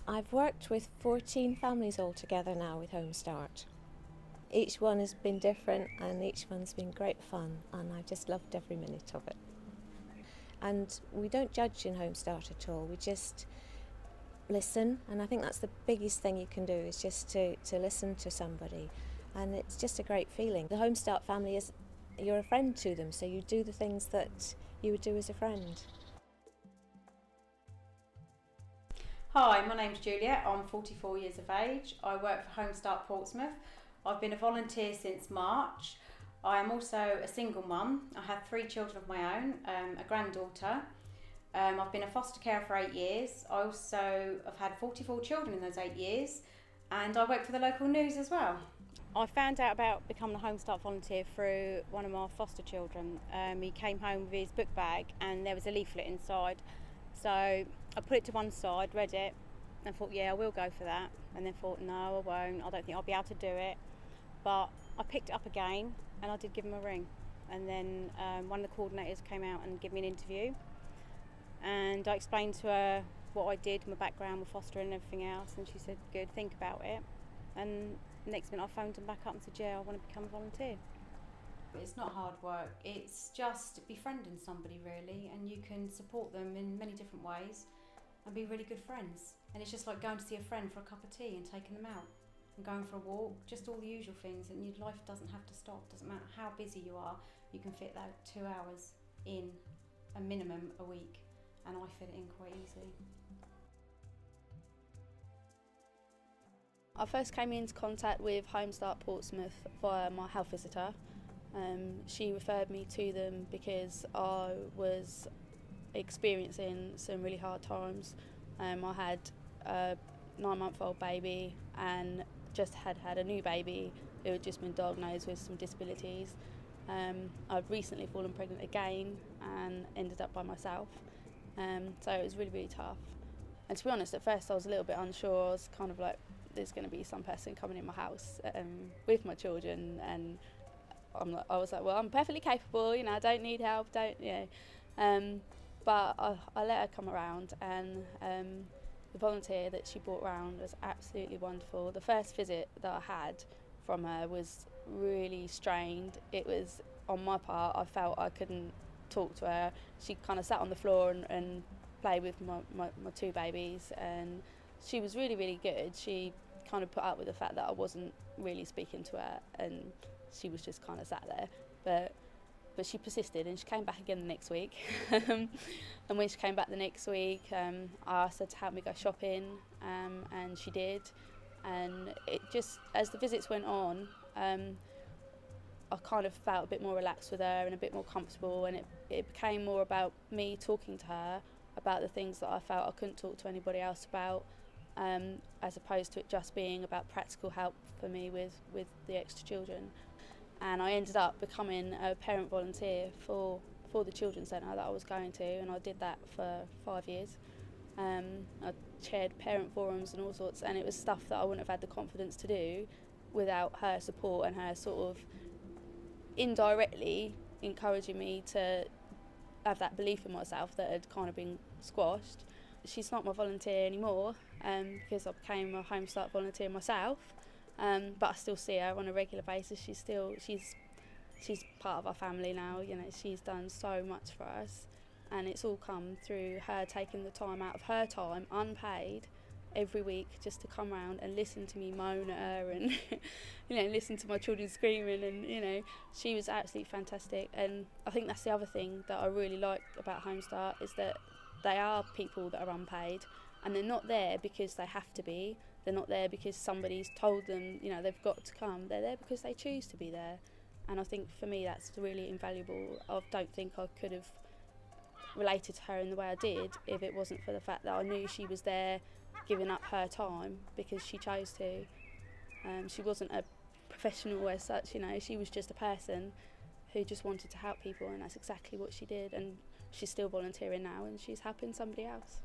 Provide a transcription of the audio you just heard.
I've worked with 14 families altogether now with Homestart. Each one has been different and each one's been great fun, and I've just loved every minute of it. And we don't judge in Homestart at all, we just listen, and I think that's the biggest thing you can do, is just to listen to somebody, and it's just a great feeling. The Homestart family is, you're a friend to them, so you do the things that you would do as a friend. Hi, my name's Juliet, I'm 44 years of age. I work for Homestart Portsmouth. I've been a volunteer since March. I am also a single mum. I have 3 children of my own, a granddaughter. I've been a foster carer for 8 years. I also have had 44 children in those 8 years, and I work for the local news as well. I found out about becoming a Homestart volunteer through one of my foster children. He came home with his book bag and there was a leaflet inside. So I put it to one side, read it, and thought, yeah, I will go for that. And then thought, no, I won't. I don't think I'll be able to do it. But I picked it up again and I did give him a ring. And then one of the coordinators came out and gave me an interview. And I explained to her what I did, my background with fostering and everything else. And she said, good, think about it. And next minute I phoned them back up and said, yeah, I want to become a volunteer. It's not hard work, it's just befriending somebody really, and you can support them in many different ways and be really good friends. And it's just like going to see a friend for a cup of tea and taking them out and going for a walk, just all the usual things, and your life doesn't have to stop. Doesn't matter how busy you are, you can fit that 2 hours in a minimum a week, and I fit it in quite easily. I first came into contact with Homestart Portsmouth via my health visitor. She referred me to them because I was experiencing some really hard times. I had a 9-month-old baby and just had a new baby who had just been diagnosed with some disabilities. I'd recently fallen pregnant again and ended up by myself. So it was really, really tough. And to be honest, at first I was a little bit unsure. I was kind of like, there's going to be some person coming in my house with my children, and I was like, well, I'm perfectly capable, I don't need help, but I let her come around, and the volunteer that she brought around was absolutely wonderful. The first visit that I had from her was really strained. It was, on my part, I felt I couldn't talk to her. She kind of sat on the floor and played with my 2 babies, and she was really, really good. She kind of put up with the fact that I wasn't really speaking to her, and she was just kind of sat there, but she persisted, and she came back again the next week. And when she came back the next week, I asked her to help me go shopping, and she did. And it just, as the visits went on, I kind of felt a bit more relaxed with her and a bit more comfortable, and it became more about me talking to her about the things that I felt I couldn't talk to anybody else about, as opposed to it just being about practical help for me with the extra children. And I ended up becoming a parent volunteer for the children's centre that I was going to, and I did that for 5 years. I chaired parent forums and all sorts, and it was stuff that I wouldn't have had the confidence to do without her support and her sort of indirectly encouraging me to have that belief in myself that had kind of been squashed. She's not my volunteer anymore, because I became a Homestart volunteer myself, but I still see her on a regular basis. She's part of our family now. She's done so much for us, and it's all come through her taking the time out of her time, unpaid, every week, just to come round and listen to me moan at her and listen to my children screaming, and she was absolutely fantastic. And I think that's the other thing that I really like about Homestart, is that they are people that are unpaid, and they're not there because they have to be. They're not there because somebody's told them they've got to come. They're there because they choose to be there, and I think for me that's really invaluable. I don't think I could have related to her in the way I did if it wasn't for the fact that I knew she was there giving up her time because she chose to. She wasn't a professional as such, she was just a person who just wanted to help people, and that's exactly what she did. And she's still volunteering now, and she's helping somebody else.